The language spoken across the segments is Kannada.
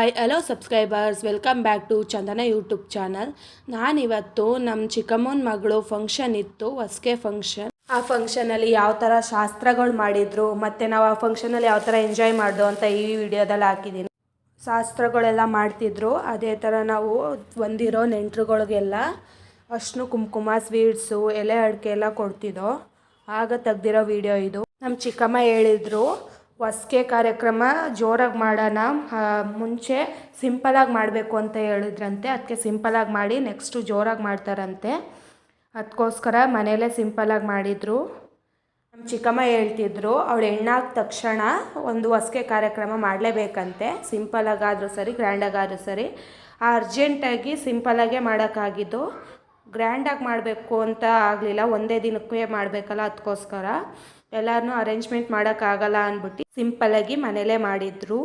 Hi hello subscribers, welcome back to Chandana YouTube channel. ನಾನಿವತ್ತು ನಮ್ಮ ಚಿಕ್ಕಮ್ಮನ ಮಗಳು ಫಂಕ್ಷನ್ ಇತ್ತು, ಹೊಸ್ಕೆ ಫಂಕ್ಷನ್. ಆ ಫಂಕ್ಷನಲ್ಲಿ ಯಾವ ಥರ ಶಾಸ್ತ್ರಗಳು ಮಾಡಿದರು ಮತ್ತು ನಾವು ಆ ಫಂಕ್ಷನಲ್ಲಿ ಯಾವ ಥರ ಎಂಜಾಯ್ ಮಾಡಿದೋ ಅಂತ ಈ ವಿಡಿಯೋದಲ್ಲಿ ಹಾಕಿದ್ದೀನಿ. ಶಾಸ್ತ್ರಗಳೆಲ್ಲ ಮಾಡ್ತಿದ್ರು, ಅದೇ ಥರ ನಾವು ಬಂದಿರೋ ನೆಂಟರುಗಳಿಗೆಲ್ಲ ಅರ್ಶಿನ ಕುಂಕುಮ, ಸ್ವೀಟ್ಸು, ಎಲೆ ಅಡಿಕೆ ಎಲ್ಲ ಕೊಡ್ತಿದ್ದೋ. ಆಗ ತೆಗ್ದಿರೋ ವಿಡಿಯೋ ಇದು. ನಮ್ಮ ಚಿಕ್ಕಮ್ಮ ಹೇಳಿದರು, ಹೊಸ್ಕೆ ಕಾರ್ಯಕ್ರಮ ಜೋರಾಗಿ ಮಾಡೋಣ, ಮುಂಚೆ ಸಿಂಪಲಾಗಿ ಮಾಡಬೇಕು ಅಂತ ಹೇಳಿದ್ರಂತೆ. ಅದಕ್ಕೆ ಸಿಂಪಲಾಗಿ ಮಾಡಿ ನೆಕ್ಸ್ಟು ಜೋರಾಗಿ ಮಾಡ್ತಾರಂತೆ. ಅದಕ್ಕೋಸ್ಕರ ಮನೆಯಲ್ಲೇ ಸಿಂಪಲಾಗಿ ಮಾಡಿದರು. ನಮ್ಮ ಚಿಕ್ಕಮ್ಮ ಹೇಳ್ತಿದ್ರು, ಅವಳು ಹೆಣ್ಣಾದ ತಕ್ಷಣ ಒಂದು ಹೊಸ್ಕೆ ಕಾರ್ಯಕ್ರಮ ಮಾಡಲೇಬೇಕಂತೆ. ಸಿಂಪಲಾಗಾದರೂ ಸರಿ, ಗ್ರ್ಯಾಂಡಾಗಾದರೂ ಸರಿ. ಅರ್ಜೆಂಟಾಗಿ ಸಿಂಪಲಾಗೇ ಮಾಡೋಕ್ಕಾಗಿದ್ದು, ಗ್ರ್ಯಾಂಡಾಗಿ ಮಾಡಬೇಕು ಅಂತ ಆಗಲಿಲ್ಲ, ಒಂದೇ ದಿನಕ್ಕೆ ಮಾಡಬೇಕಲ್ಲ, ಅದಕ್ಕೋಸ್ಕರ ಎಲ್ಲರನ್ನೂ ಅರೇಂಜ್ಮೆಂಟ್ ಮಾಡೋಕ್ಕಾಗಲ್ಲ ಅಂದ್ಬಿಟ್ಟು ಸಿಂಪಲಾಗಿ ಮನೇಲೇ ಮಾಡಿದ್ರು.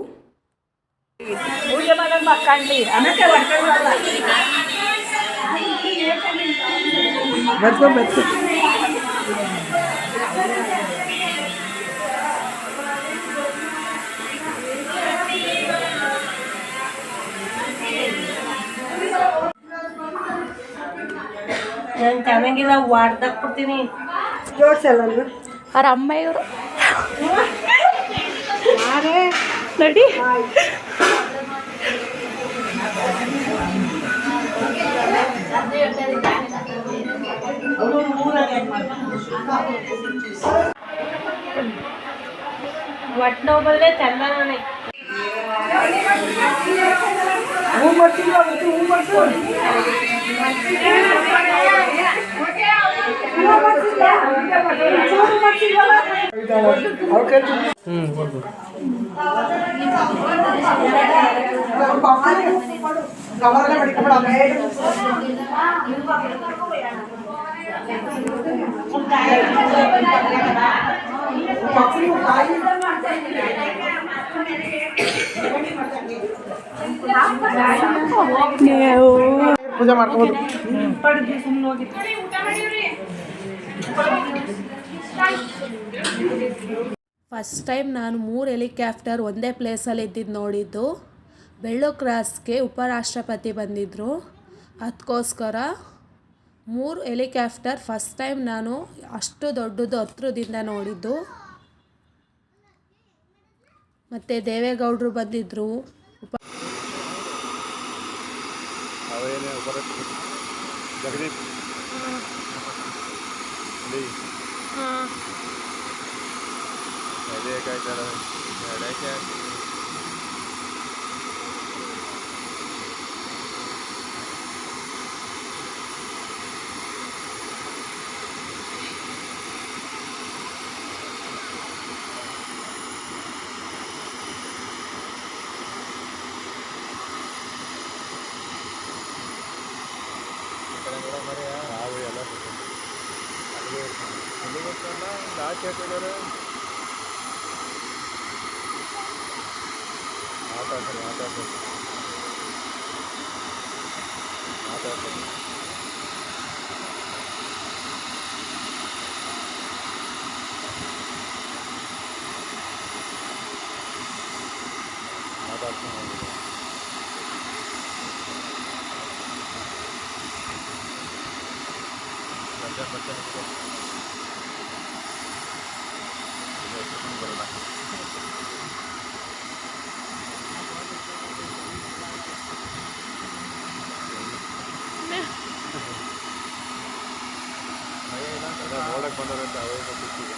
ನಾನು ಚೆನ್ನಾಗಿಲ್ಲ, ವಾರ್ದಾಗ ಕೊಡ್ತೀನಿ. ಜೋಡ್ಸಲ್ಲ ಅವ್ರ ಅಮ್ಮ ಇವರು ನೋಡಿ. ಒಟ್ಟೋಗಲ್ಲೇ ಚಂದನೇ ಹೂ ಮಾಡ್ತೀವಿ, ಹೂ ಮಾಡ್ತೀವಿ. ಪೂಜೆ ಮಾಡ್ಕೋಬೋದು. ಫಸ್ಟ್ ಟೈಮ್ ನಾನು 3 ಹೆಲಿಕಾಪ್ಟರ್ ಒಂದೇ ಪ್ಲೇಸಲ್ಲಿ ಇದ್ದಿದ್ದು ನೋಡಿದ್ದು. ಬೆಳ್ಳೋ ಕ್ರಾಸ್ಗೆ ಉಪರಾಷ್ಟ್ರಪತಿ ಬಂದಿದ್ದರು, ಅದಕ್ಕೋಸ್ಕರ 3 ಹೆಲಿಕಾಪ್ಟರ್ ಫಸ್ಟ್ ಟೈಮ್ ನಾನು ಅಷ್ಟು ದೊಡ್ಡದು ಹತ್ರದಿಂದ ನೋಡಿದ್ದು. ಮತ್ತು ದೇವೇಗೌಡರು ಬಂದಿದ್ದರು. ನೋಡಕ್ಕೆ ಬಂದವರಂತೆ ಅವೇ ಸಿಕ್ಕಿದೆ.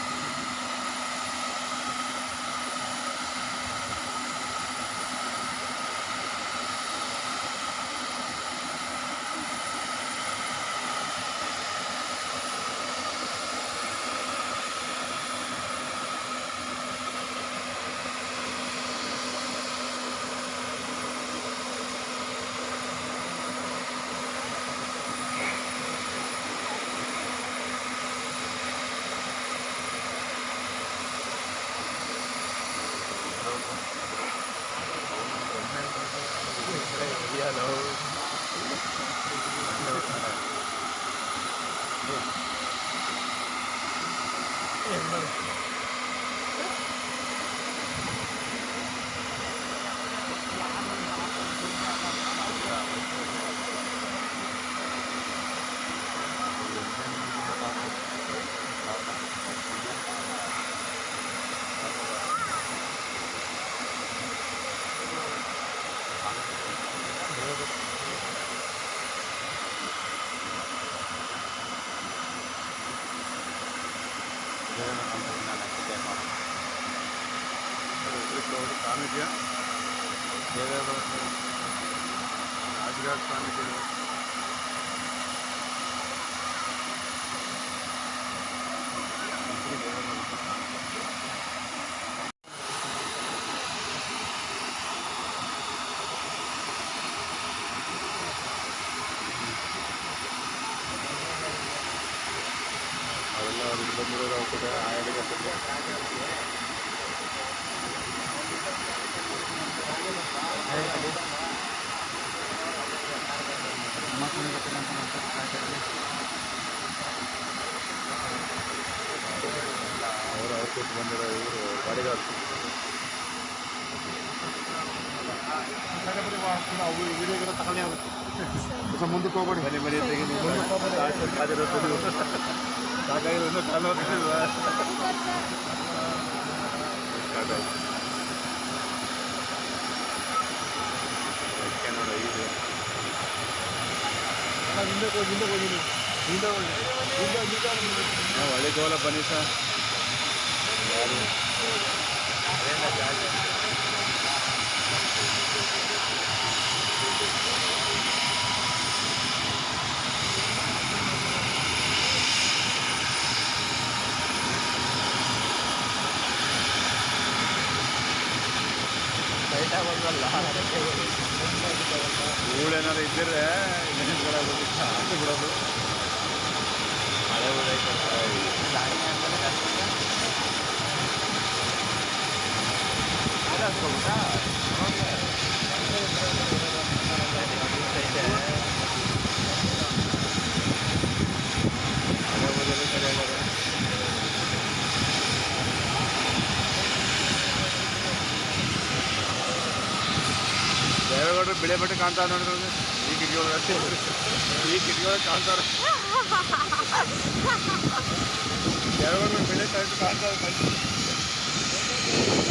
ಸ್ವಾಮೀಜಿ ದೇವೇಗೌಡ ರಾಜಘಾಟ್ ಸ್ವಾಮೀಜಿಗಳು ಅವೆಲ್ಲ ಅವ್ರಿಗೆ ಬಂದಿರೋದು ಅವ್ರ ಕಡೆ ಆಯಾಡಿಗೆ ಅವರು ಅವ್ರ ಕೊಟ್ಟು ಬಂದಿರೋ ಇವರು ಬಾಡಿಗಾರ್ಡ್ ವಿಡಿಯೋಗೆಲ್ಲ ತಗೊಳ್ಳಿ ಆಗುತ್ತೆ ಮುಂದಕ್ಕೆ ಹೋಗ್ಬೇಡಿ ಬನ್ನಿ ಬರೀ ತೆಗೀನಿ ಸಾಕಾಗಿರೋ ಇನ್ನೂ ಕಾಲು ಹೋಗ್ತಿಲ್ವಾ ನೋಡಿ ಇದೆ ಒಳ್ಳೆ ಗೋಲ ಬನ್ನಿ ಸರ್ ಯಾರು ಊಳೇನಾದ್ರು ಇದ್ದರೆ ನೆನೆಸ್ಕೊಳ್ಳೋದು ಹಾಕಿ ಬಿಡೋದು ಮಳೆ ದೇವೇಗೌಡರು ಬೆಳೆ ಬಟ್ಟೆ ಕಾಣ್ತಾ ನೋಡಿದ್ರೆ ಈ ಕಿಟಕಿಗಳು ಅಷ್ಟೇ ಈ ಕಿಟಕಿಗಳು ಕಾಣ್ತಾರೆ ದೇವೇಗೌಡರು ಬೆಳೆ ಕರೆಕ್ಟ್ ಕಾಣ್ತಾರೆ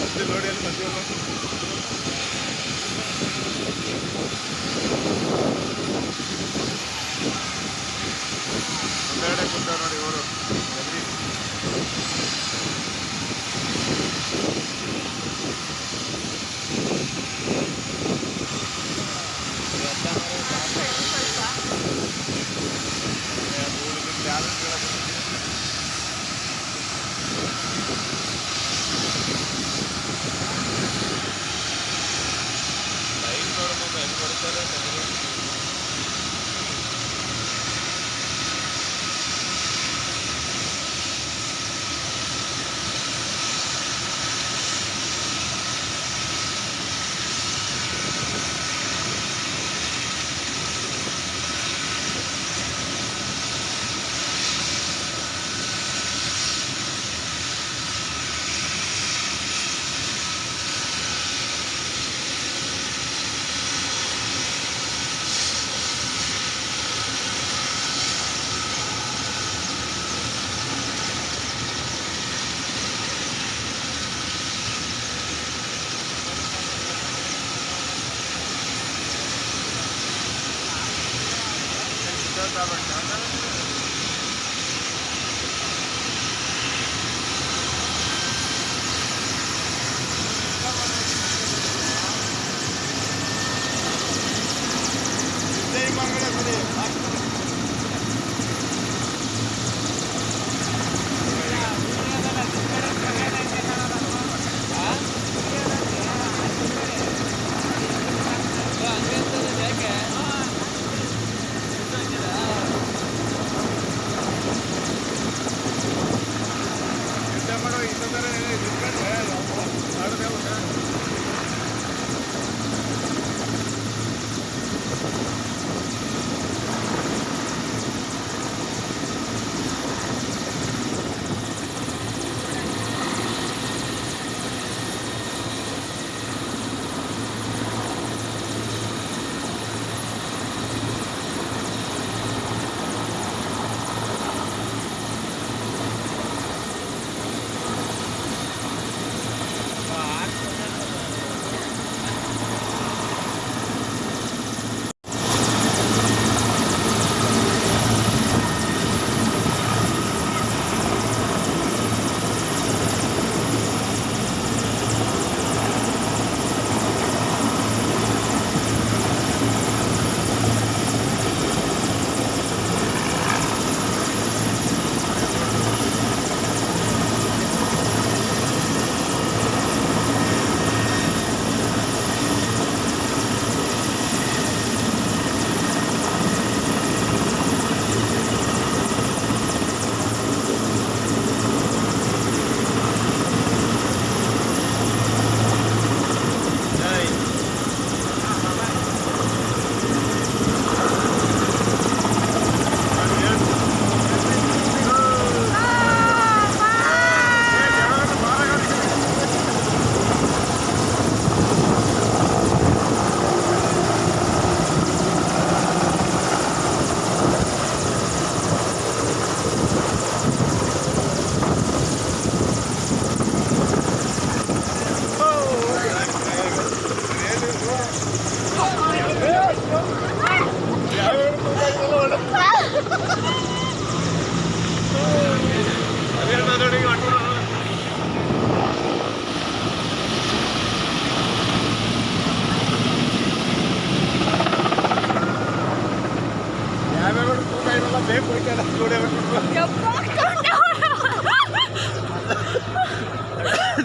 ಅಷ್ಟೇ ನೋಡಿ ಅಲ್ಲಿ ಮಧ್ಯೆಲ್ಲ ಮುಂದಗಡೆ ಕೂತಾರೆ ನೋಡಿ ಇವರು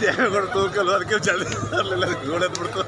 ದೇವೇಗೌಡ ತೂಕಲ್ವ ಅದಕ್ಕೆ ಜಲ್ದಿ ಅಲ್ಲೆಲ್ಲ ಗೋಡೆ ಬಿಡ್ತು